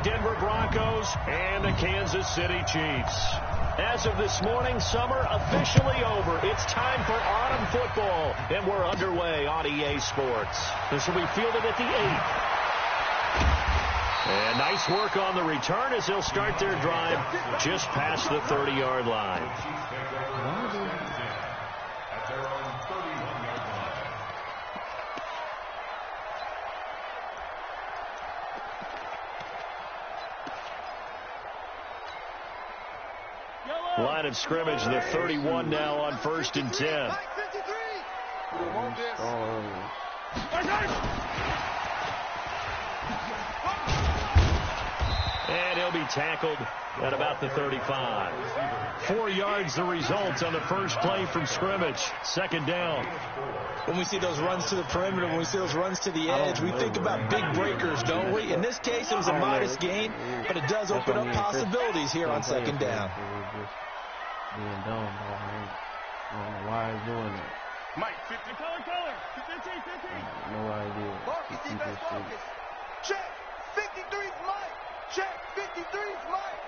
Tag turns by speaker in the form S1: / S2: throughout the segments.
S1: Denver Broncos and the Kansas City Chiefs. As of this morning, summer officially over. It's time for autumn football, and we're underway on EA Sports. This will be fielded at the 8. And nice work on the return as they'll start their drive just past the 30-yard line. Line of scrimmage, the 31 now on 1st and 10. And he'll be tackled at about the 35. 4 yards the result on the first play from scrimmage. 2nd down.
S2: When we see those runs to the perimeter, when we see those runs to the edge, we think about big breakers, don't we? In this case, it was a modest gain, but it does open up possibilities here on 2nd down.
S3: Being dumb, dog. I don't know why he's doing that.
S4: Mike, 50. Color. 15.
S3: No idea.
S4: Focus, defense, focus. Check. 53's Mike. Check. 53's Mike.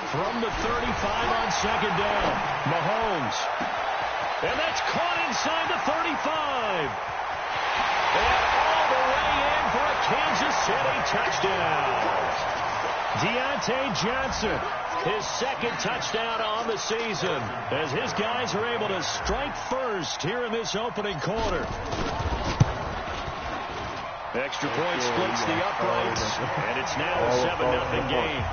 S1: From the 35 on 2nd down, Mahomes. And that's caught inside the 35. And all the way in for a Kansas City touchdown. Deontay Johnson, his 2nd touchdown on the season, as his guys are able to strike first here in this opening quarter. Extra point splits the uprights, and it's now a 7-0 game.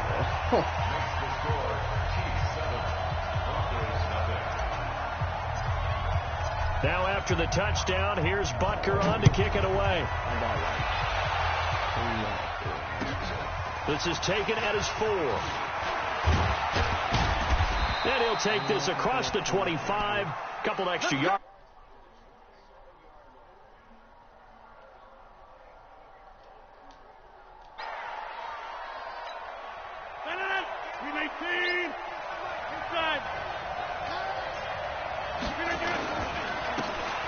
S1: Now after the touchdown, here's Butker on to kick it away. This is taken at his 4. Then he'll take this across the 25. Couple extra yards.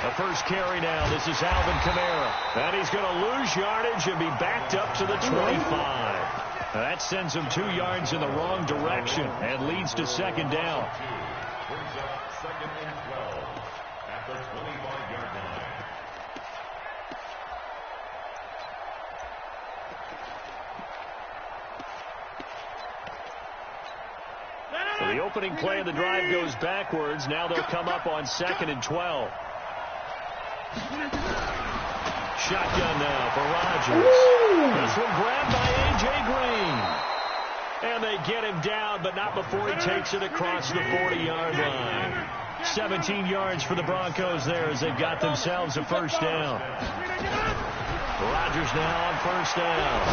S1: The first carry now. This is Alvin Kamara. And he's going to lose yardage and be backed up to the 25. That sends him 2 yards in the wrong direction and leads to 2nd down.
S5: Brings up 2nd and 12 at the 25-yard line.
S1: So the opening play of the drive goes backwards. Now they'll come up on 2nd and 12. Shotgun now for Rodgers. This one grabbed by A.J. Green. And they get him down, but not before he takes it across the 40-yard line. 17 yards for the Broncos there as they've got themselves a 1st down. Rodgers now on 1st down.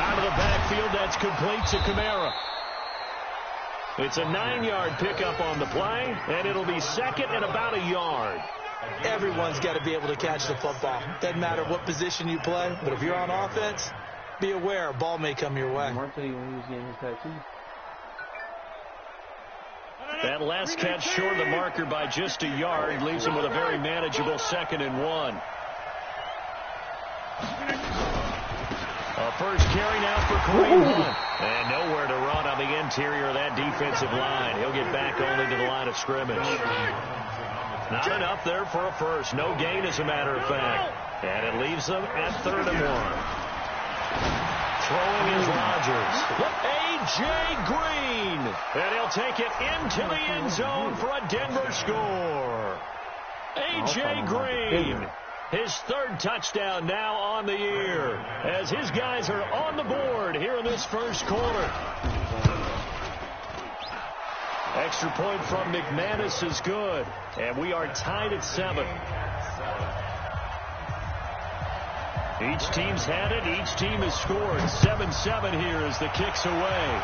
S1: Out of the backfield, that's complete to Kamara. It's a 9-yard pickup on the play, and it'll be 2nd and about a yard.
S2: Everyone's got to be able to catch the football. Doesn't matter what position you play, but if you're on offense, be aware a ball may come your way.
S1: That last catch short of the marker by just a yard leaves him with a very manageable 2nd and 1. A first carry now for Kareem Hunt. And nowhere to run on the interior of that defensive line. He'll get back only to the line of scrimmage. Not enough there for a first. No gain, as a matter of fact. And it leaves them at 3rd and 1. Throwing is Rodgers. A.J. Green. And he'll take it into the end zone for a Denver score. A.J. Green. His 3rd touchdown now on the year as his guys are on the board here in this first quarter. Extra point from McManus is good, and we are tied at 7. Each team's had it. Each team has scored. 7-7 here as the kick's away.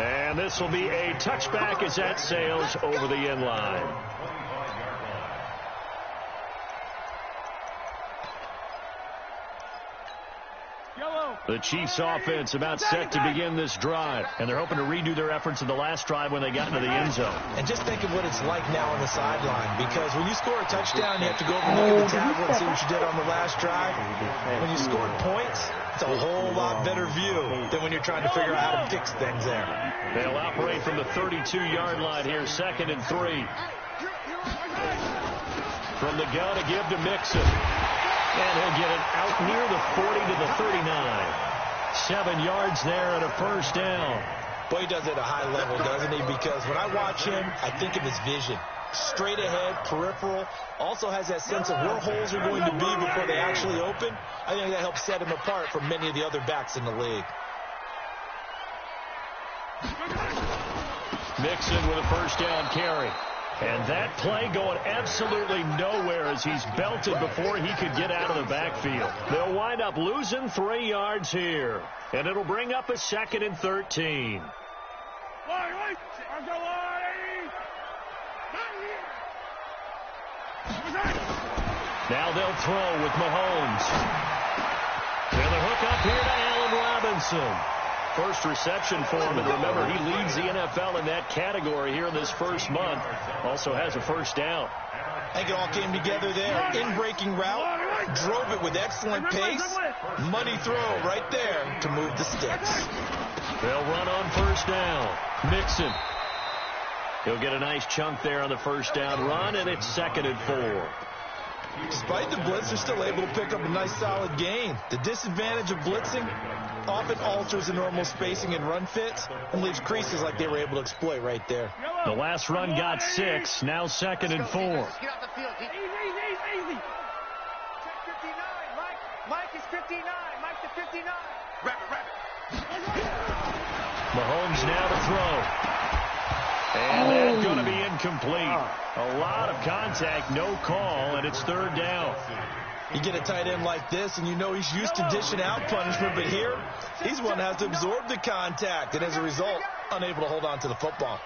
S1: And this will be a touchback as that sails over the end line. The Chiefs offense about set to begin this drive, and they're hoping to redo their efforts in the last drive when they got into the end zone.
S2: And just think of what it's like now on the sideline, because when you score a touchdown, you have to go over and look at the tablet and see what you did on the last drive. When you scored points, it's a whole lot better view than when you're trying to figure out how to fix things there.
S1: They'll operate from the 32-yard line here, 2nd and 3. From the gun to give to Mixon. And he'll get it out near the 40 to the 39. 7 yards there and a first down.
S2: Boy, he does it at a high level, doesn't he? Because when I watch him, I think of his vision. Straight ahead, peripheral. Also has that sense of where holes are going to be before they actually open. I think that helps set him apart from many of the other backs in the league.
S1: Mixon with a first down carry. And that play going absolutely nowhere as he's belted before he could get out of the backfield. They'll wind up losing 3 yards here. And it'll bring up a 2nd and 13. Now they'll throw with Mahomes. And the hook up here to Allen Robinson. First reception for him, and remember, he leads the NFL in that category here in this first month. Also has a first down.
S2: I think it all came together there. In-breaking route, drove it with excellent pace. Money throw right there to move the sticks.
S1: They'll run on first down. Mixon. He'll get a nice chunk there on the first down run, and it's 2nd and 4.
S2: Despite the blitz, they're still able to pick up a nice solid gain. The disadvantage of blitzing often alters the normal spacing and run fits and leaves creases like they were able to exploit right there.
S1: The last run got 6, now 2nd and 4.
S4: Get off the field. Easy. Check 59. Mike is 59. Mike to 59. Wrap it.
S1: Mahomes now to throw. And that's going to be incomplete. A lot of contact, no call, and it's 3rd down.
S2: You get a tight end like this, and you know he's used to dishing out punishment, but here, he's one that has to absorb the contact, and as a result, unable to hold on to the football.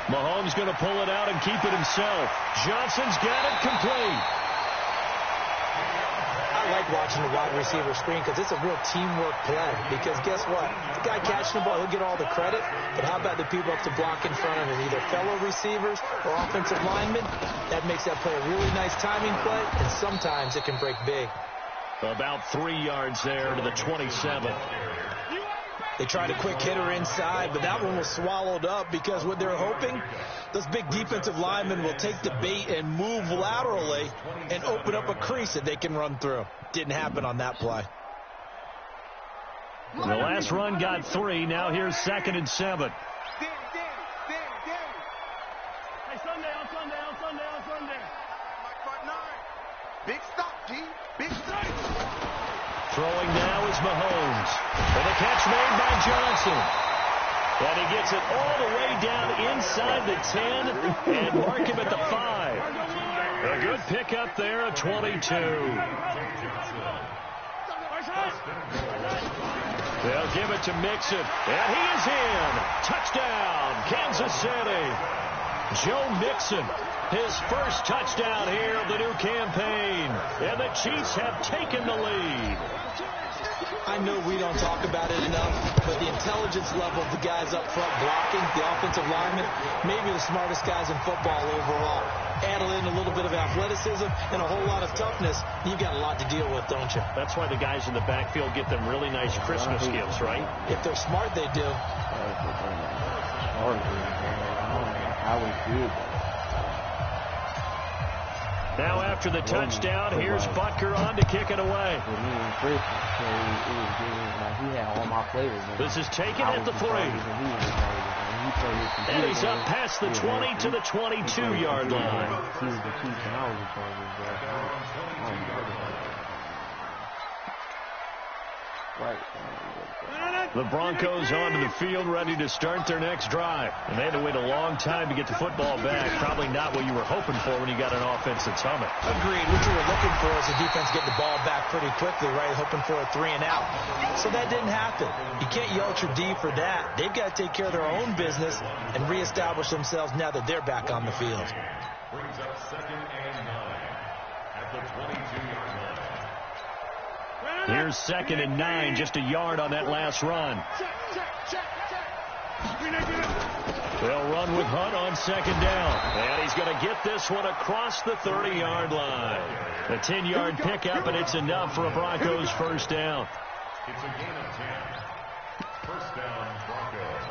S1: Mahomes going to pull it out and keep it himself. Johnson's got it complete.
S2: I like watching the wide receiver screen because it's a real teamwork play. Because guess what? The guy catching the ball, he'll get all the credit. But how about the people up to block in front of him? Either fellow receivers or offensive linemen. That makes that play a really nice timing play. And sometimes it can break big.
S1: About 3 yards there to the 27.
S2: They tried a quick hitter inside, but that one was swallowed up because what they're hoping, those big defensive linemen will take the bait and move laterally and open up a crease that they can run through. Didn't happen on that play.
S1: The last run got 3. Now here's 2nd and 7.
S4: Danny. Hey, Sunday. Mike 5'9". Big stop, D. Big stop.
S1: Throwing now is Mahomes. And the catch made by Johnson. And he gets it all the way down inside the 10 and mark him at the 5. A good pickup there at 22. They'll give it to Mixon. And he is in. Touchdown, Kansas City. Joe Mixon, his first touchdown here of the new campaign. And the Chiefs have taken the lead.
S2: I know we don't talk about it enough, but the intelligence level of the guys up front blocking, the offensive linemen, maybe the smartest guys in football overall. Add in a little bit of athleticism and a whole lot of toughness, you've got a lot to deal with, don't you?
S1: That's why the guys in the backfield get them really nice Christmas gifts, right?
S2: If they're smart, they do.
S1: Now after the touchdown, here's Butker on to kick it away. This is taken at the 3. And he's up past the 20 to the 22-yard line. The Broncos onto the field ready to start their next drive. And they had to wait a long time to get the football back. Probably not what you were hoping for when you got an offense that's humming.
S2: Agreed. What you were looking for is the defense getting the ball back pretty quickly, right? Hoping for a 3 and out. So that didn't happen. You can't yell at your D for that. They've got to take care of their own business and reestablish themselves now that they're back on the field.
S5: Brings up 2nd and 9 at the 22-yard line.
S1: Here's 2nd and 9, just a yard on that last run. They'll run with Hunt on 2nd down. And he's going to get this one across the 30-yard line. A 10-yard pickup, and it's enough for a Broncos first down.
S5: It's a gain of 10. First down, Broncos.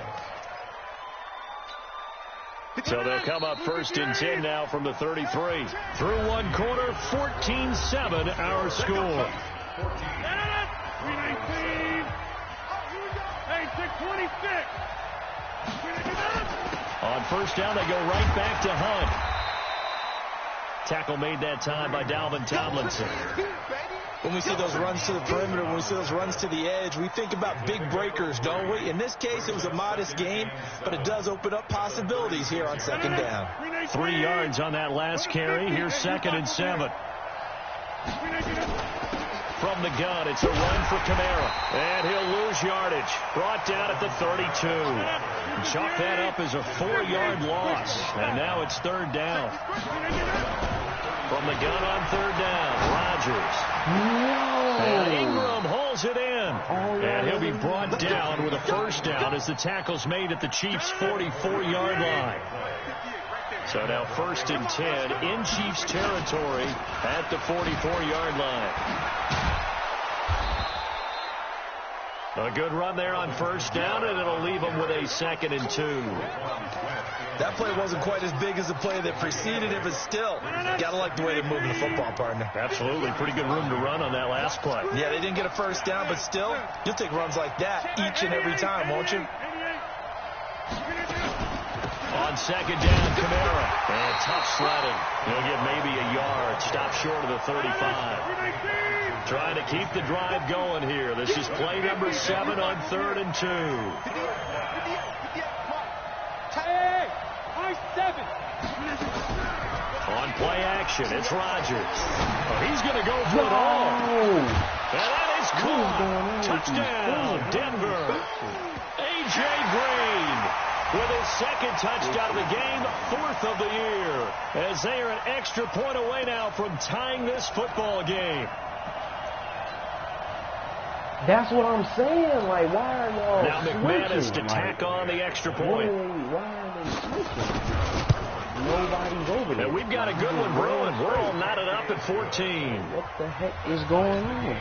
S1: So they'll come up 1st and 10 now from the 33. Through one quarter, 14-7 our score.
S4: 319. Hey, 626.
S1: On first down, they go right back to Hunt. Tackle made that time by Dalvin Tomlinson.
S2: When we see those runs to the perimeter, when we see those runs to the edge, we think about big breakers, don't we? In this case, it was a modest gain, but it does open up possibilities here on 2nd down.
S1: 3 yards on that last carry. Here's 2nd and 7. From the gun, it's a run for Kamara. And he'll lose yardage. Brought down at the 32. Chalk that up as a 4-yard loss. And now it's 3rd down. From the gun on 3rd down, Rodgers. And Ingram holds it in. And he'll be brought down with a first down as the tackle's made at the Chiefs' 44-yard line. So now 1st and 10 in Chiefs territory at the 44-yard line. A good run there on first down, and it'll leave them with a 2nd and 2.
S2: That play wasn't quite as big as the play that preceded it, but still, gotta like the way they're moving the football, partner.
S1: Absolutely. Pretty good room to run on that last play.
S2: Yeah, they didn't get a first down, but still, you'll take runs like that each and every time, won't you?
S1: On 2nd down, Kamara. And tough sledding. He'll get maybe a yard. Stop short of the 35. Trying to keep the drive going here. This is play number 7 on 3rd and 2. On play action, it's Rodgers. Oh, he's going to go for it all. And that is caught. Touchdown, Denver. A.J. Green with his 2nd touchdown of the game, 4th of the year, as they are an extra point away now from tying this football game.
S3: That's what I'm saying. Like, why are y'all
S1: Now McManus to
S3: switching?
S1: tack on the extra point.
S3: Why are they switching? Nobody's over there.
S1: And we've got a good one brewing. We're all knotted up at 14.
S3: What the heck is going on?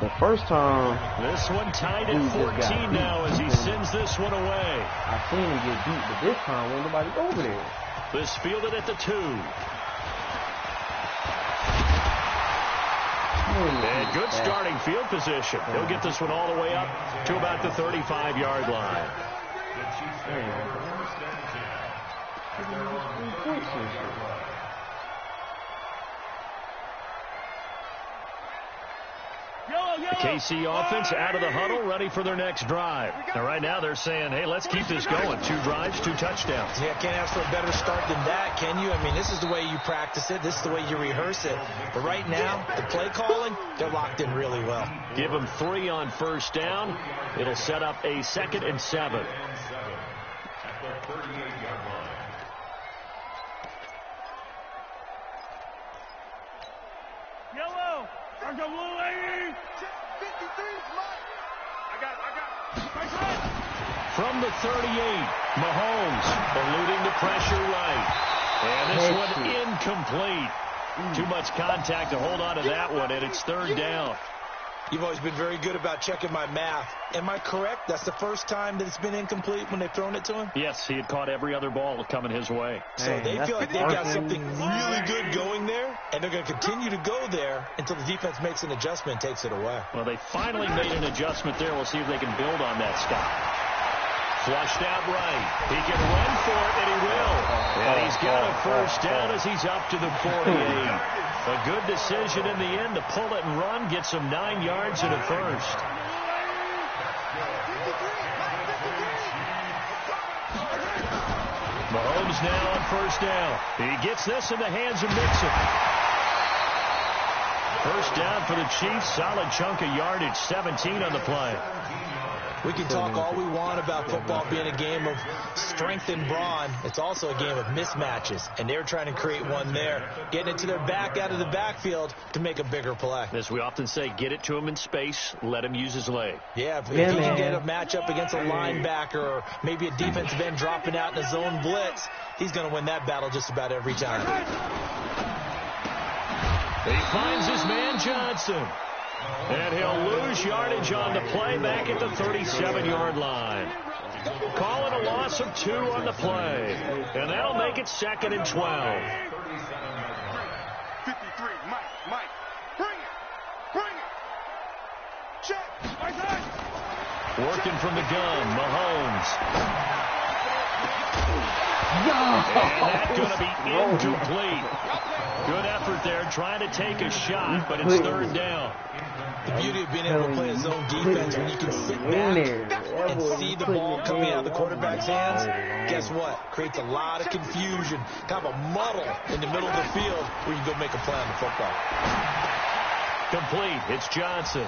S3: The first time,
S1: This one tied at 14 now as he sends this one away.
S3: I seen him get beat, but this time, ain't nobody over there.
S1: This fielded at the 2. And good starting field position. He'll get this one all the way up to about the 35-yard line. The KC offense out of the huddle, ready for their next drive. And right now they're saying, hey, let's keep this going. 2 drives, 2 touchdowns.
S2: Yeah, can't ask for a better start than that, can you? I mean, this is the way you practice it. This is the way you rehearse it. But right now, the play calling, they're locked in really well.
S1: Give them 3 on first down. It'll set up a 2nd and 7.
S5: At the 38-yard line.
S4: Yellow. There's a blue lady. 53's mine. I got it.
S1: From the 38, Mahomes eluding the pressure right. And this one incomplete. Too much contact to hold on to that one, and it's 3rd down.
S2: You've always been very good about checking my math. Am I correct? That's the first time that it's been incomplete when they've thrown it to him?
S1: Yes, he had caught every other ball coming his way.
S2: So they feel like they've got something really good going there, and they're going to continue to go there until the defense makes an adjustment and takes it away.
S1: Well, they finally made an adjustment there. We'll see if they can build on that stop. Flushed out right. He can run for it, and he will. And he's got a first down as he's up to the 48. A good decision in the end to pull it and run, get some 9 yards and a first. Mahomes now on first down. He gets this in the hands of Mixon. First down for the Chiefs. Solid chunk of yardage, 17 on the play.
S2: We can talk all we want about football being a game of strength and brawn. It's also a game of mismatches, and they're trying to create one there, getting it to their back out of the backfield to make a bigger play.
S1: As we often say, get it to him in space, let him use his leg.
S2: Yeah, if he can get a matchup against a linebacker or maybe a defensive end dropping out in a zone blitz, he's going to win that battle just about every time.
S1: He finds his man Johnson. And he'll lose yardage on the play back at the 37-yard line. Calling a loss of 2 on the play. And that'll make it 2nd and 12.
S4: 53, Mike, bring it. Check.
S1: Working from the gun, Mahomes. And that's going to be incomplete. Good effort there, trying to take a shot, but it's 3rd down.
S2: The beauty of being able to play a zone defense when you can sit back and see the ball coming out of the quarterback's hands, guess what? Creates a lot of confusion, kind of a muddle in the middle of the field where you go make a play on the football.
S1: Complete. It's Johnson.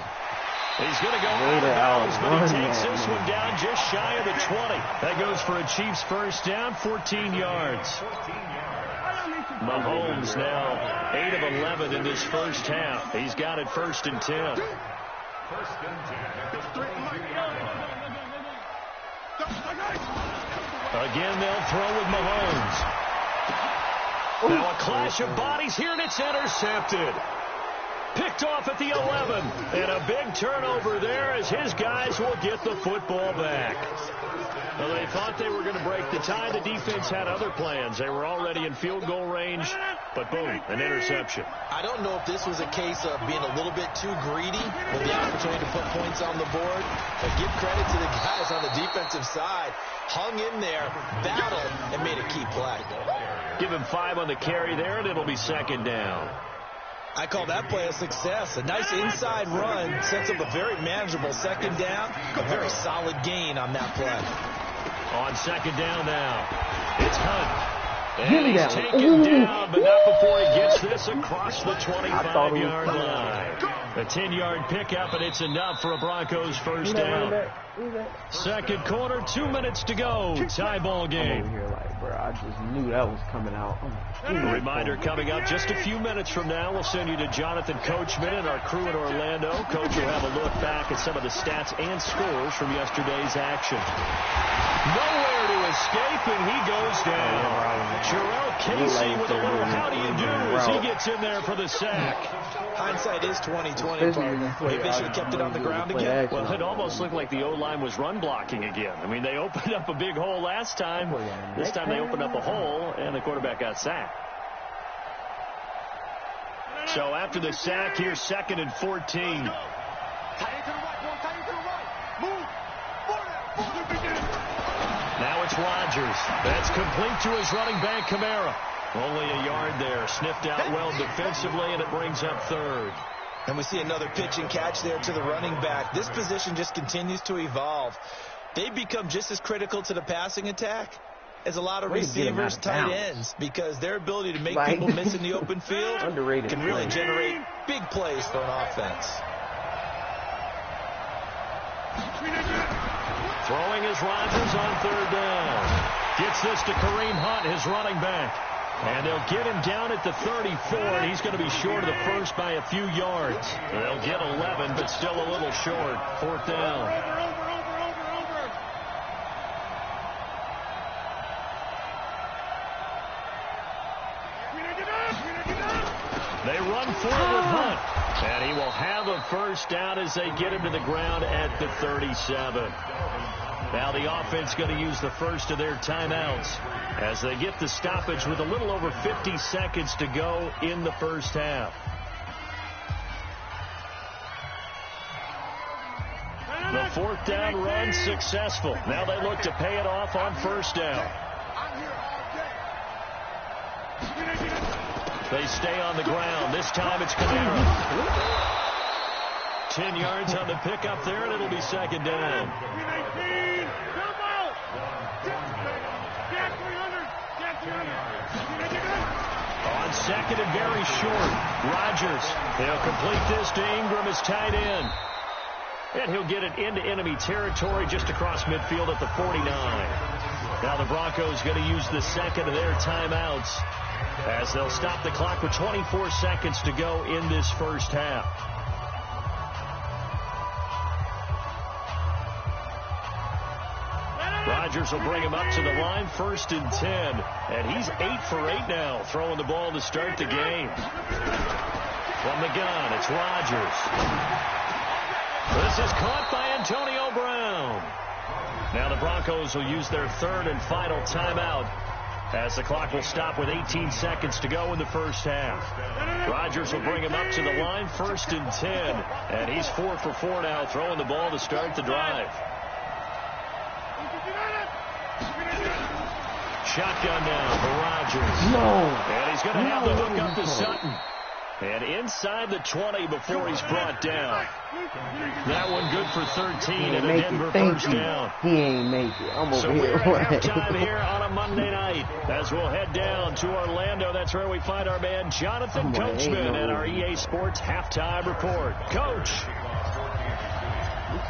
S1: He's going to go out of bounds, but he takes this one down just shy of the 20. That goes for a Chiefs first down, 14 yards. Mahomes now 8 of 11 in this first half. He's got it 1st and 10.
S5: 1st and 10.
S1: Again, they'll throw with Mahomes. Now a clash of bodies here, and it's intercepted. Picked off at the 11, and a big turnover there as his guys will get the football back. Well, they thought they were going to break the tie. The defense had other plans. They were already in field goal range, but boom, an interception.
S2: I don't know if this was a case of being a little bit too greedy with the opportunity to put points on the board, but give credit to the guys on the defensive side. Hung in there, battled, and made a key play.
S1: Give him 5 on the carry there, and it'll be 2nd down.
S2: I call that play a success. A nice inside run sets up a very manageable 2nd down. A very solid gain on that play.
S1: On 2nd down now, it's Hunt. And he's taken down, but not before he gets this across the 25-yard line. A 10-yard pickup, and it's enough for a Broncos first down. 2nd quarter, 2 minutes to go. Tie ball game.
S3: I just knew that was coming out.
S1: A reminder coming up just a few minutes from now. We'll send you to Jonathan Coachman and our crew in Orlando. Coach will have a look back at some of the stats and scores from yesterday's action. Nowhere to escape, and he goes down. Jarrell Casey with a little how do you do as he gets in there for the sack.
S2: Hindsight is 20/20, partner. Maybe they should have kept it on the ground again.
S1: Well, it almost looked like the O-line was run blocking again. I mean, they opened up a big hole last time. This time they opened up a hole, and the quarterback got sacked. So after the sack, here's 2nd and 14. Now it's Rodgers. That's complete to his running back, Kamara. Only a yard there. Sniffed out well defensively, and it brings up 3rd.
S2: And we see another pitch and catch there to the running back. This position just continues to evolve. They become just as critical to the passing attack as a lot of receivers, tight ends, because their ability to make people miss in the open field can really generate big plays for an offense.
S1: Throwing is Rodgers on 3rd down. Gets this to Kareem Hunt, his running back. And they'll get him down at the 34, and he's going to be short of the first by a few yards. They'll get 11, but still a little short. 4th down. They run forward with Hunt, and he will have a first down as they get him to the ground at the 37. Now the offense going to use the first of their timeouts as they get the stoppage with a little over 50 seconds to go in the first half. The 4th down run successful. Now they look to pay it off on 1st down. They stay on the ground. This time it's Kamara. 10 yards on the pickup there, and it'll be 2nd down. On 2nd and very short, Rodgers. They'll complete this to Ingram as tight end. And he'll get it into enemy territory just across midfield at the 49. Now the Broncos going to use the second of their timeouts as they'll stop the clock with 24 seconds to go in this first half. Rodgers will bring him up to the line, 1st and 10. And he's 8 for 8 now, throwing the ball to start the game. From the gun, it's Rodgers. This is caught by Antonio Brown. Now the Broncos will use their 3rd and final timeout as the clock will stop with 18 seconds to go in the first half. Rodgers will bring him up to the line, 1st and 10. And he's 4 for 4 now, throwing the ball to start the drive. Shotgun now for Rodgers.
S3: No.
S1: And he's going to have the hook up to Sutton. And inside the 20 before he's brought down. That one good for 13 and a Denver first down.
S3: He ain't make it. I'm over
S1: so
S3: here.
S1: We're at halftime here on a Monday night as we'll head down to Orlando. That's where we find our man Jonathan Coachman at our EA Sports Halftime Report. Coach.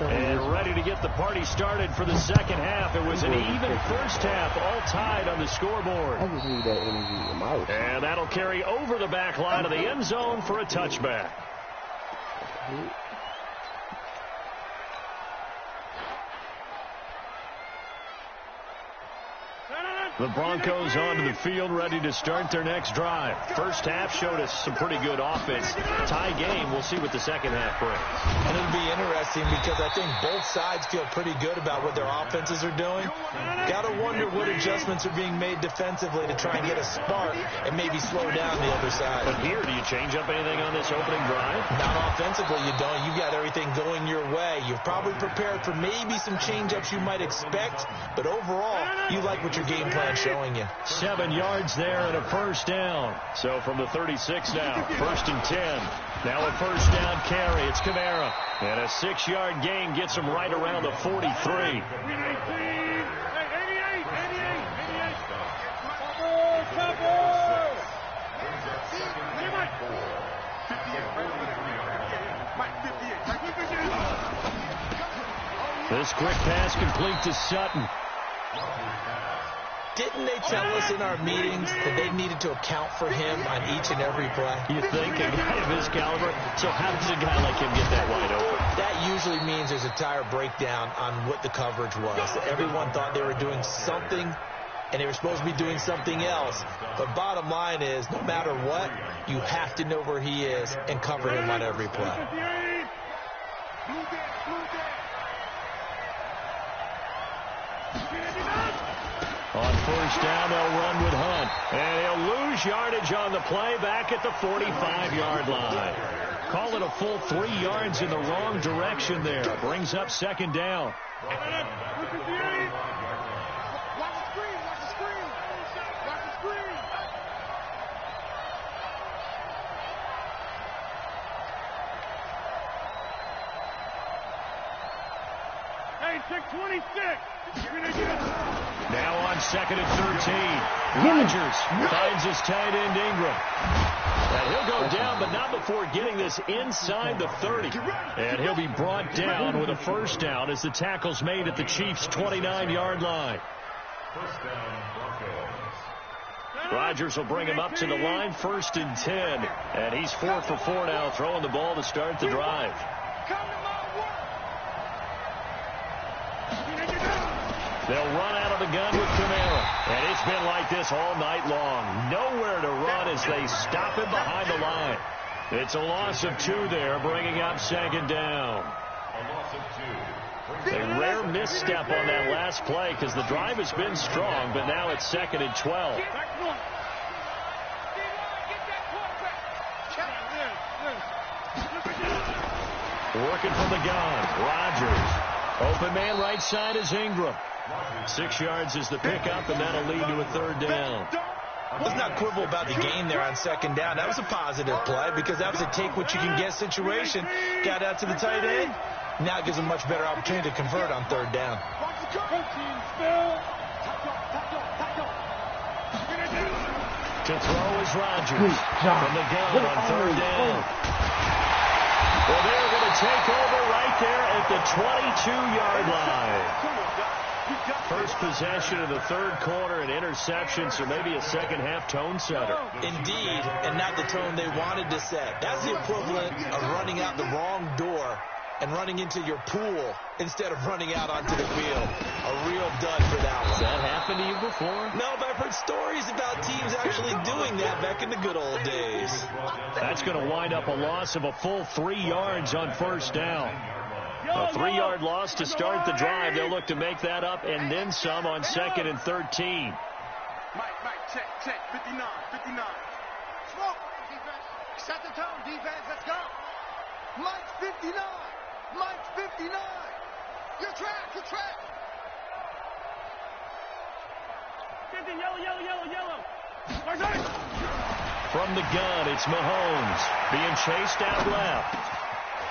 S1: And ready to get the party started for the second half. It was an even first half, all tied on the scoreboard.
S3: I just need that energy in my life.
S1: And that'll carry over the back line of the end zone for a touchback. The Broncos onto the field, ready to start their next drive. First half showed us some pretty good offense. Tie game. We'll see what the second half brings.
S2: And it'll be interesting because I think both sides feel pretty good about what their offenses are doing. Got to wonder what adjustments are being made defensively to try and get a spark and maybe slow down the other side.
S1: But here, do you change up anything on this opening drive?
S2: Not offensively, you don't. You've got everything going your way. You're probably prepared for maybe some change-ups you might expect, but overall, you like what your game plan showing you.
S1: 7 yards there and a first down. So from the 36 now, 1st and 10. Now a first down carry. It's Kamara. And a 6-yard gain gets him right around the 43. This quick pass complete to Sutton.
S2: Didn't they tell us in our meetings that they needed to account for him on each and every play?
S1: You think a guy of his caliber? So how does a guy like him get that wide open?
S2: That usually means there's a tire breakdown on what the coverage was. Everyone thought they were doing something, and they were supposed to be doing something else. But bottom line is, no matter what, you have to know where he is and cover him on every play.
S1: On first down, they'll run with Hunt. And he'll lose yardage on the play back at the 45-yard line. Call it a full 3 yards in the wrong direction there. Brings up second down.
S4: Hey, 626.
S1: Now on 2nd and 13. Rodgers finds his tight end Ingram. And he'll go down, but not before getting this inside the 30. And he'll be brought down with a first down as the tackle's made at the Chiefs' 29-yard line.
S5: First down, Broncos.
S1: Rodgers will bring him up to the line, 1st and 10. And he's 4 for 4 now, throwing the ball to start the drive. They'll run out of the gun with Kamara. And it's been like this all night long. Nowhere to run as they stop him behind the line. It's a loss of 2 there, bringing up second down.
S5: A loss of 2.
S1: A rare misstep on that last play because the drive has been strong, but now it's 2nd and 12. Working from the gun, Rodgers. Open man right side is Ingram. 6 yards is the pickup, and that'll lead to a third down.
S2: Let's not quibble about the game there on second down. That was a positive play because that was a take-what-you-can-get situation. Got out to the tight end. Now it gives a much better opportunity to convert on third down.
S1: To throw is Rodgers from the gun on third down. Well, they're going to take over right there at the 22-yard line. First possession of the third quarter, an interception, so maybe a second-half tone setter.
S2: Indeed, and not the tone they wanted to set. That's the equivalent of running out the wrong door and running into your pool instead of running out onto the field. A real dud for that one.
S1: Has that happened to you before?
S2: No, but I've heard stories about teams actually doing that back in the good old days.
S1: That's going to wind up a loss of a full 3 yards on first down. A 3-yard loss to start the drive. They'll look to make that up and then some on 2nd and 13.
S4: Mike, check. 59. Smoke. Defense. Set the tone, defense. Let's go. Mike's 59. 'Your track. 50, yellow.
S1: From the gun, it's Mahomes being chased out left.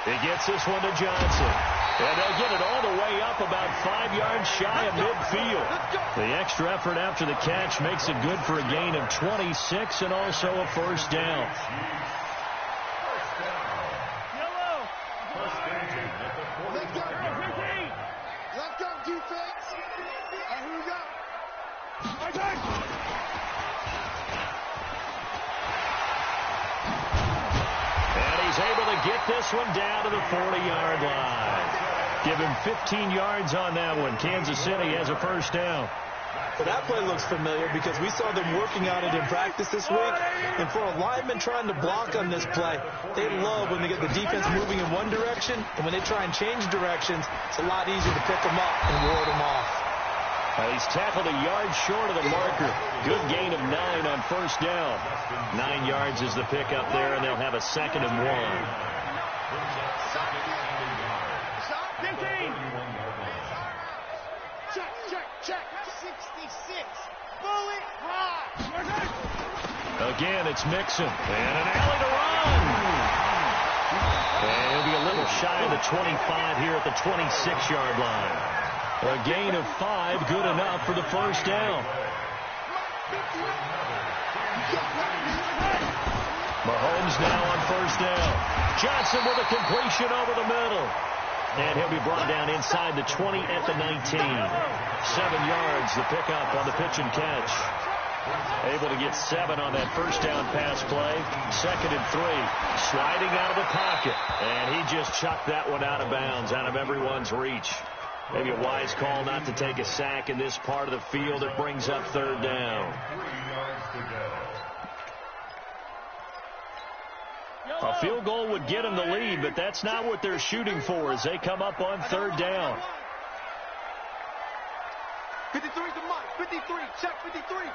S1: He gets this one to Johnson. And they'll get it all the way up about 5 yards shy of midfield. The extra effort after the catch makes it good for a gain of 26 and also a first down.
S4: Let's go, defense. Here we go.
S1: And he's able to get this one down to the 40-yard line. Give him 15 yards on that one. Kansas City has a first down.
S2: Well, that play looks familiar because we saw them working on it in practice this week. And for a lineman trying to block on this play, they love when they get the defense moving in one direction. And when they try and change directions, it's a lot easier to pick them up and ward them off.
S1: He's tackled a yard short of the marker. Good gain of 9 on first down. 9 yards is the pickup there, and they'll have a 2nd and 1.
S4: Stop, 15. Check. 66. Bullet high.
S1: Again, it's Mixon. And an alley to run. And he'll be a little shy of the 25 here at the 26-yard line. A gain of 5, good enough for the first down. Mahomes now on first down. Johnson with a completion over the middle. And he'll be brought down inside the 20 at the 19. 7 yards, the pickup on the pitch and catch. Able to get 7 on that first down pass play. 2nd and 3. Sliding out of the pocket. And he just chucked that one out of bounds, out of everyone's reach. Maybe a wise call not to take a sack in this part of the field. It brings up 3rd down. A field goal would get them the lead, but that's not what they're shooting for as they come up on 3rd down.
S4: 53 to Mike. 53. Check 53.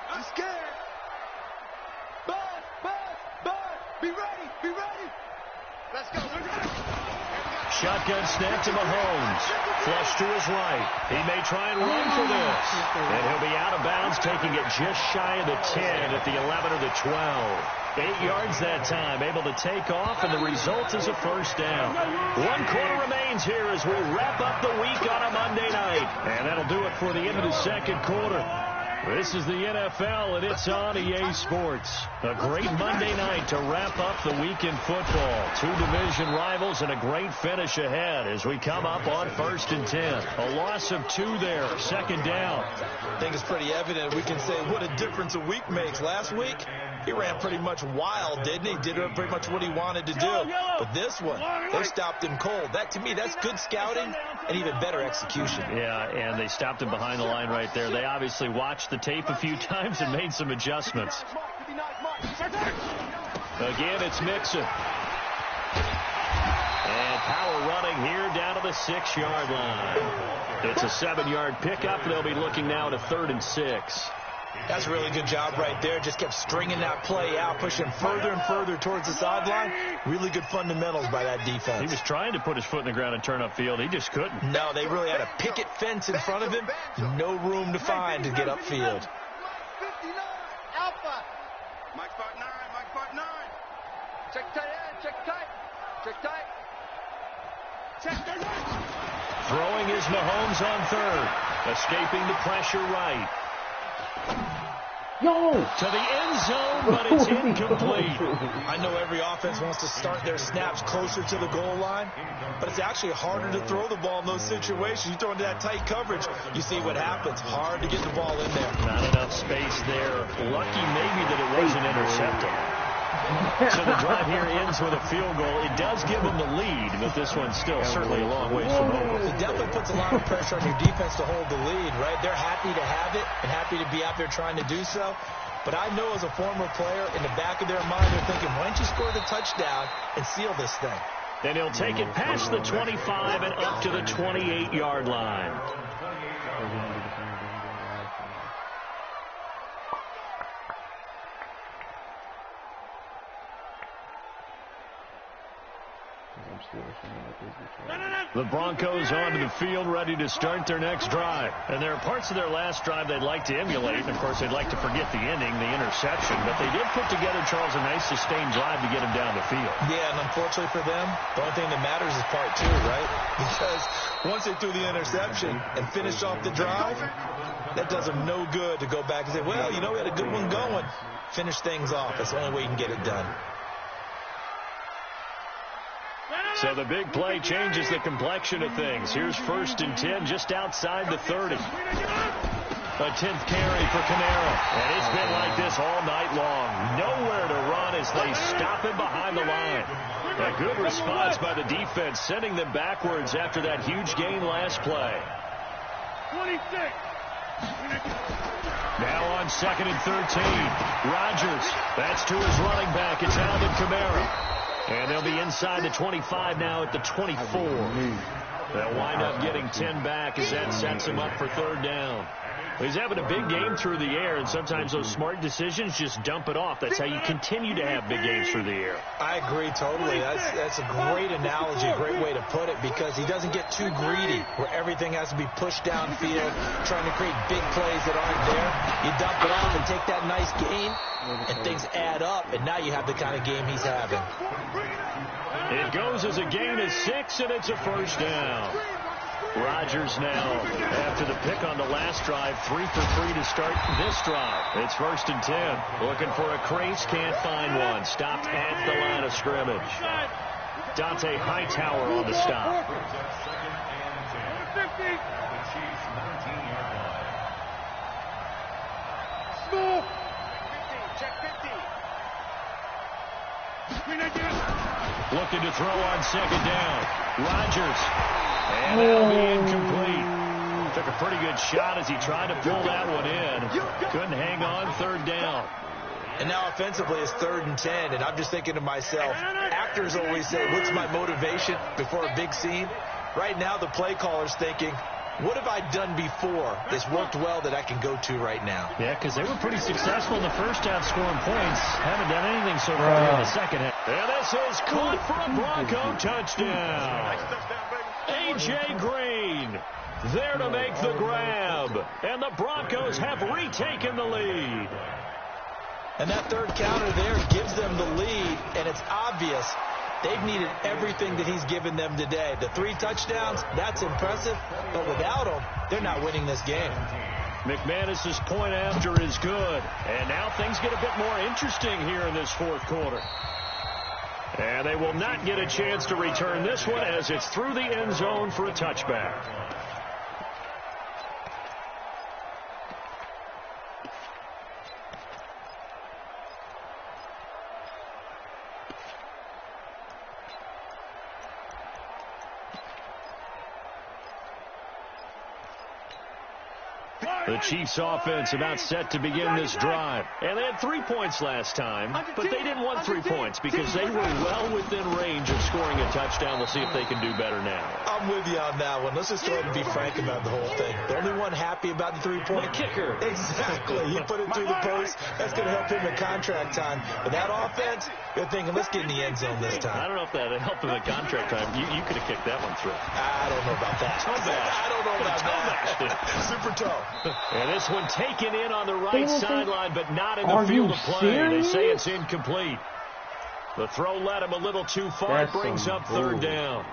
S4: I'm scared. Bud. Be ready. Let's go.
S1: Shotgun snap to Mahomes. Flush to his right. He may try and run for this. And he'll be out of bounds, taking it just shy of the 10 at the 11 or the 12. 8 yards that time, able to take off, and the result is a first down. 1 quarter remains here as we wrap up the week on a Monday night. And that'll do it for the end of the 2nd quarter. This is the NFL, and it's on EA Sports. A great Monday night to wrap up the week in football. 2 division rivals and a great finish ahead as we come up on 1st and 10. A loss of 2 there, 2nd down.
S2: I think it's pretty evident. We can say what a difference a week makes. Last week, he ran pretty much wild, didn't he? Did pretty much what he wanted to do. But this one, they stopped him cold. That, to me, that's good scouting and even better execution.
S1: Yeah, and they stopped him behind the line right there. They obviously watched the tape a few times and made some adjustments. Again, it's Mixon. And power running here down to the 6-yard line. It's a 7-yard pickup. They'll be looking now to 3rd and 6.
S2: That's a really good job right there. Just kept stringing that play out, pushing further and further towards the sideline. Really good fundamentals by that defense.
S1: He was trying to put his foot in the ground and turn upfield. He just couldn't.
S2: No, they really had a picket fence in front of him. No room to find to get upfield.
S4: Alpha. Mike part 9. Check tight end. Check tight.
S1: Throwing is Mahomes on 3rd. Escaping the pressure right.
S3: Yo!
S1: To the end zone, but it's incomplete.
S2: I know every offense wants to start their snaps closer to the goal line, but it's actually harder to throw the ball in those situations. You throw into that tight coverage, you see what happens. Hard to get the ball in there.
S1: Not enough space there. Lucky maybe that it wasn't intercepted. So the drive here ends with a field goal. It does give them the lead, but this one's still certainly a long ways from over.
S2: It definitely puts a lot of pressure on your defense to hold the lead, right? They're happy to have it and happy to be out there trying to do so. But I know as a former player, in the back of their mind, they're thinking, why don't you score the touchdown and seal this thing?
S1: Then he'll take it past the 25 and up to the 28-yard line. The Broncos onto the field, ready to start their next drive. And there are parts of their last drive they'd like to emulate. And, of course, they'd like to forget the ending, the interception. But they did put together, Charles, a nice sustained drive to get them down the field.
S2: Yeah, and unfortunately for them, the only thing that matters is part two, right? Because once they threw the interception and finished off the drive, that does them no good to go back and say, well, you know, we had a good one going. Finish things off. That's the only way you can get it done.
S1: So the big play changes the complexion of things. Here's 1st and 10 just outside the 30. A 10th carry for Camara. And it's been like this all night long. Nowhere to run as they stop him behind the line. A good response by the defense, sending them backwards after that huge gain last play.
S4: 26.
S1: Now on 2nd and 13. Rodgers. That's to his running back. It's Alvin Kamara. And they'll be inside the 25 now at the 24. They'll wind up getting 10 back as that sets him up for 3rd down. He's having a big game through the air, and sometimes those smart decisions just dump it off. That's how you continue to have big games through the air.
S2: I agree totally. That's a great analogy, a great way to put it, because he doesn't get too greedy where everything has to be pushed downfield, trying to create big plays that aren't there. You dump it off and take that nice gain, and things add up, and now you have the kind of game he's having.
S1: It goes as a gain of 6, and it's a 1st down. Rodgers now, after the pick on the last drive, 3 for 3 to start this drive. It's 1st and 10. Looking for a crease, can't find one. Stopped at the line of scrimmage. Dante Hightower on the stop. Looking to throw on 2nd down. Rodgers. And that'll be incomplete. Took a pretty good shot as he tried to pull that one in. Couldn't hang on. 3rd down.
S2: And now offensively it's 3rd and 10, and I'm just thinking to myself, actors always say, what's my motivation before a big scene? Right now the play caller's thinking, what have I done before that's worked well that I can go to right now?
S1: Yeah, because they were pretty successful in the first half scoring points. Haven't done anything so far in the second half. And this is caught for a Bronco touchdown. A.J. Green there to make the grab. And the Broncos have retaken the lead.
S2: And that 3rd counter there gives them the lead, and it's obvious they've needed everything that he's given them today. The 3 touchdowns, that's impressive, but without him, they're not winning this game.
S1: McManus's point after is good. And now things get a bit more interesting here in this 4th quarter. And they will not get a chance to return this one as it's through the end zone for a touchback. The Chiefs offense about set to begin this drive. And they had 3 points last time, but they didn't want 3 points because they were well within range of scoring a touchdown. We'll see if they can do better now.
S2: I'm with you on that one. Let's just go ahead and be frank about the whole thing. The only one happy about the 3-point
S1: kicker.
S2: Exactly. He put it through the post. That's going to help him in contract time. But that offense, they're thinking, let's get in the end zone this time.
S1: I don't know if that helped him in contract time. You could have kicked that one through.
S2: I don't know about that. I don't know about that. Super toe.
S1: And this one taken in on the right sideline, but not in the field of play. Serious? They say it's incomplete. The throw led him a little too far. It brings up 3rd down.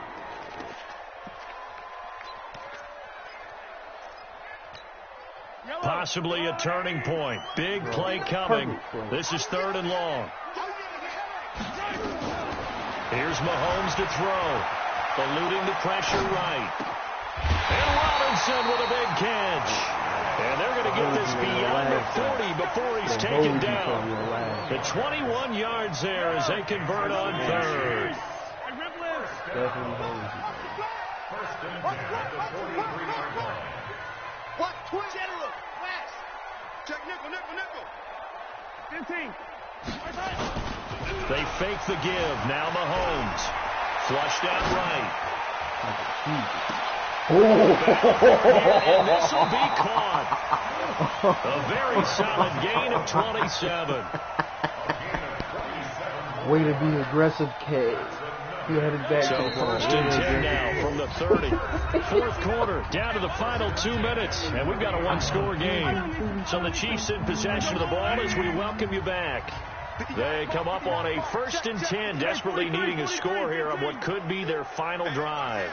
S1: Possibly a turning point. Big play coming. This is 3rd and long. Here's Mahomes to throw. Eluding the pressure right. And Robinson with a big catch. And they're going to get this beyond the 40 before he's taken down. The 21 yards there as they convert on 3rd.
S4: What? General, West. Check nickel. 15.
S1: They fake the give. Now Mahomes. Flushed out right. And this will be caught. A very solid gain of 27.
S3: Way to be aggressive, K. You headed back
S1: So
S3: to the
S1: 1st and 10 now from the 30. 4th quarter, down to the final 2 minutes, and we've got a one-score game. So the Chiefs in possession of the ball as we welcome you back. They come up on a 1st and 10, desperately needing a score here on what could be their final drive.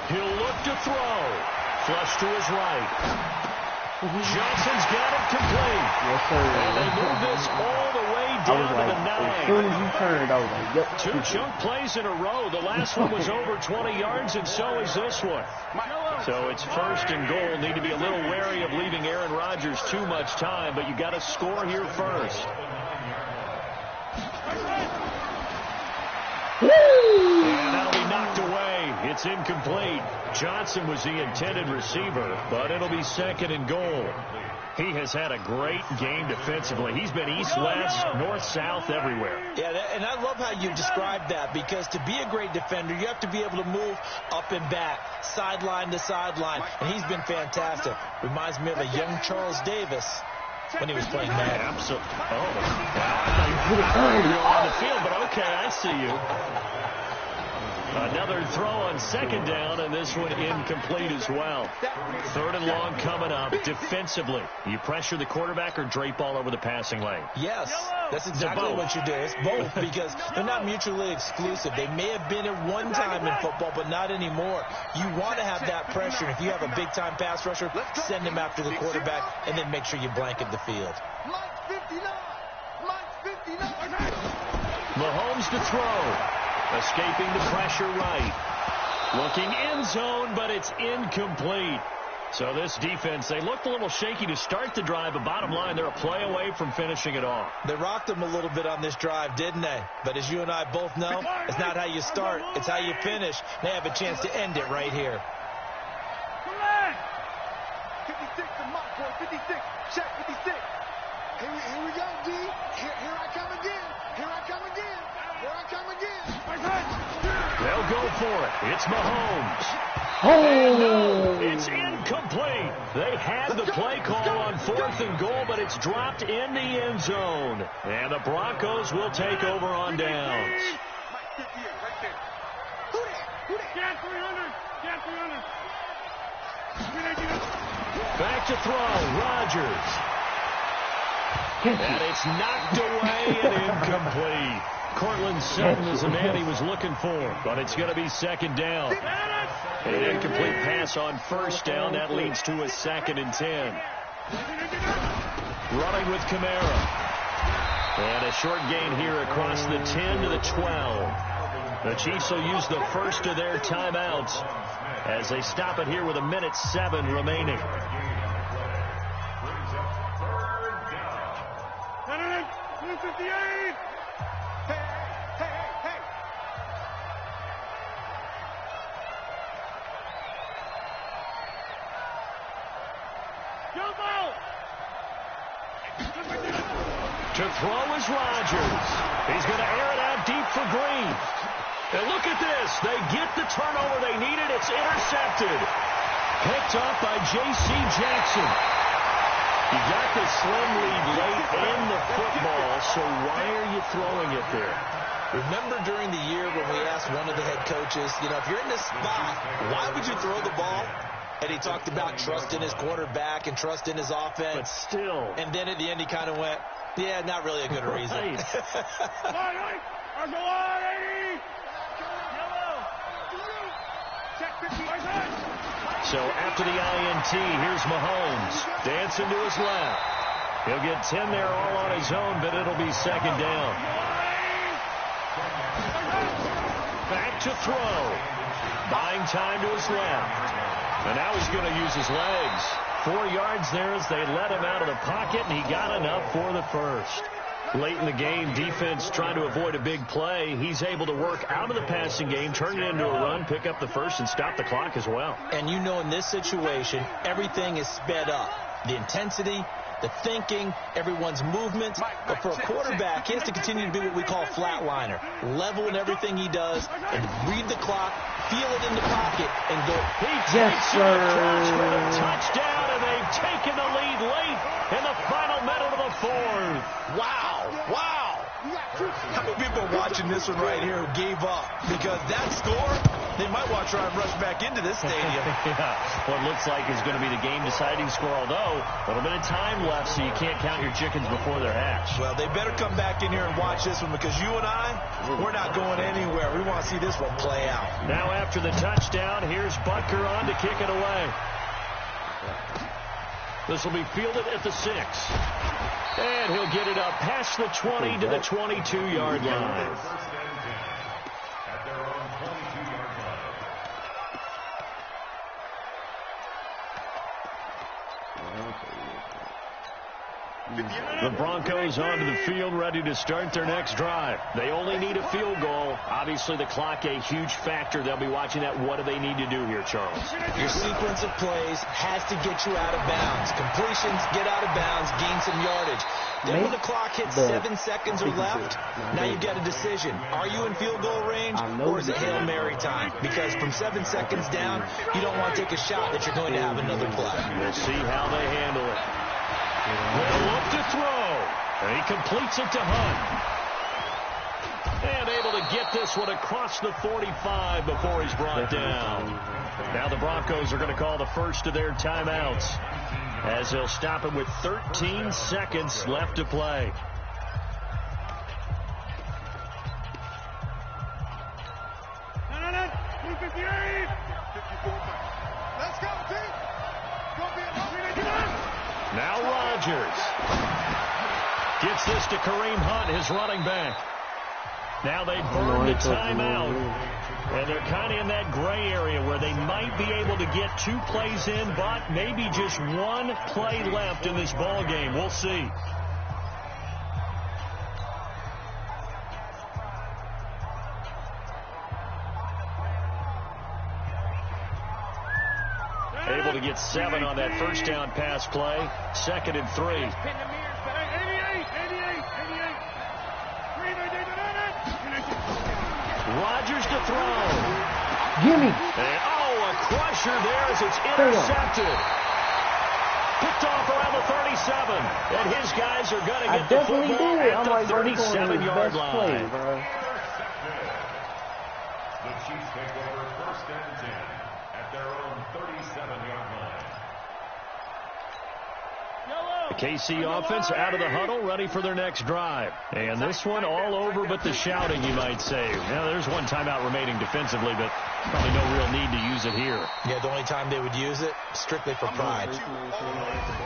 S1: He'll look to throw. Flush to his right. Johnson's got it complete.
S3: Yes, sir.
S1: And they move this all the way down to the 9.
S3: As soon as you turned, I was like, yep.
S1: 2 chunk plays in a row. The last one was over 20 yards, and so is this one. So it's 1st and goal. Need to be a little wary of leaving Aaron Rodgers too much time, but you got to score here first. And that'll be knocked away. It's incomplete. Johnson was the intended receiver, but it'll be 2nd and goal. He has had a great game defensively. He's been east-west, north-south, everywhere.
S2: Yeah, and I love how you described that, because to be a great defender, you have to be able to move up and back, sideline to sideline, and he's been fantastic. Reminds me of a young Charles Davis when he was playing Madden.
S1: Absolutely. Oh, wow. You're on the field, but okay, I see you. Another throw on 2nd down, and this one incomplete as well. 3rd and long coming up. Defensively, you pressure the quarterback or drape all over the passing lane?
S2: Yes, that's exactly what you do. It's both, because they're not mutually exclusive. They may have been at one time in football, but not anymore. You want to have that pressure. And if you have a big-time pass rusher, send him after the quarterback, and then make sure you blanket the field.
S4: Mike 59.
S1: Mahomes to throw. Escaping the pressure right. Looking end zone, but it's incomplete. So this defense, they looked a little shaky to start the drive, but bottom line, they're a play away from finishing it off.
S2: They rocked them a little bit on this drive, didn't they? But as you and I both know, it's not how you start, it's how you finish. They have a chance to end it right here.
S4: 56 to Mike, boy, 56. Check 56. Here we go, D. Here I come again. Here I come again. Here I come again.
S1: They'll go for it. It's Mahomes.
S3: Oh!
S1: It's incomplete. They had the play call on 4th and goal, but it's dropped in the end zone. And the Broncos will take over on downs.
S4: Mike 58, right there. Who that? Jan 300. Jan 300.
S1: Back to throw. Rodgers. And it's knocked away and incomplete. Cortland Sutton is the man he was looking for, but it's going to be 2nd down. An incomplete pass on 1st down. That leads to a 2nd and 10. Running with Kamara. And a short gain here across the 10 to the 12. The Chiefs will use the first of their timeouts as they stop it here with 1:07 remaining. To throw is Rodgers. He's going to air it out deep for Green. And look at this. They get the turnover they needed. It's intercepted. Picked up by J.C. Jackson. You got the slim lead late in the football, so why are you throwing it there?
S2: Remember during the year when we asked one of the head coaches, you know, if you're in this spot, why would you throw the ball? And he talked about trust in his quarterback and trust in his offense.
S1: But still.
S2: And then at the end he kind of went, yeah, not really a good reason.
S1: So after the INT, here's Mahomes dancing to his left. He'll get 10 there all on his own, but it'll be second down. Back to throw. Buying time to his left. And now he's going to use his legs. 4 yards there as they let him out of the pocket, and he got enough for the first. Late in the game, defense trying to avoid a big play. He's able to work out of the passing game, turn it into a run, pick up the first, and stop the clock as well.
S2: And you know in this situation, everything is sped up. The intensity, the thinking, everyone's movements. But for a quarterback, he has to continue to be what we call a flatliner. Level in everything he does and read the clock, feel it in the pocket, and go.
S1: He takes it across for a touchdown, and they've taken the lead late in the final minute of the fourth.
S2: Wow. Wow. How many people are watching this one right here who gave up? Because that score, they might want to try and rush back into this stadium.
S1: Yeah, what looks like is going to be the game-deciding score, although a little bit of time left, so you can't count your chickens before they're hatched.
S2: Well, they better come back in here and watch this one, because you and I, we're not going anywhere. We want to see this one play out.
S1: Now after the touchdown, here's Butker on to kick it away. This will be fielded at the 6. And he'll get it up past the 20 to the 22-yard line.
S5: At their own 22-yard line.
S1: The Broncos onto the field, ready to start their next drive. They only need a field goal. Obviously, the clock a huge factor. They'll be watching that. What do they need to do here, Charles?
S2: Your sequence of plays has to get you out of bounds. Completions, get out of bounds, gain some yardage. Then when the clock hits 7 seconds or left, now you get a decision. Are you in field goal range, or is it Hail Mary time? Because from 7 seconds down, you don't want to take a shot that you're going to have another play.
S1: We'll see how they handle it. They'll look to throw. And he completes it to Hunt. And able to get this one across the 45 before he's brought down. Now the Broncos are going to call the first of their timeouts, as they'll stop him with 13 seconds left to play.
S4: Let's go, team.
S1: Now Rodgers gets this to Kareem Hunt, his running back. Now they burn the timeout, and they're kind of in that gray area where they might be able to get 2 plays in, but maybe just 1 play left in this ball game. We'll see. Able to get 7 on that first down pass play. 2nd and 3. Rodgers to throw.
S3: Gimme.
S1: And, a crusher there as it's intercepted. Picked off around the 37. And his guys are going to get the football at the 37-yard line.
S5: The Chiefs take over 1st and 10 at their own 37-yard line.
S1: The KC offense out of the huddle, ready for their next drive. And this one all over but the shouting, you might say. Now, there's 1 timeout remaining defensively, but probably no real need to use it here.
S2: Yeah, the only time they would use it, strictly for pride.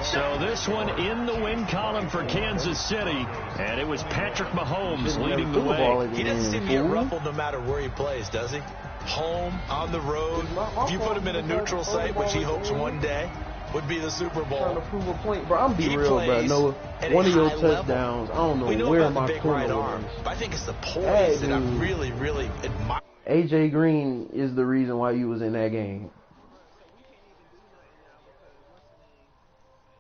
S1: So this one in the win column for Kansas City, and it was Patrick Mahomes leading the way.
S2: He doesn't seem to get ruffled no matter where he plays, does he? Home, on the road. If you put him in a neutral site, which he hopes one day would be the Super Bowl.
S3: Trying to prove a point, bro. I'm be real, bro. No, one of your touchdowns, I don't know where my corner is.
S2: But I think it's the poise that I really, really admire.
S3: AJ Green is the reason why you was in that game.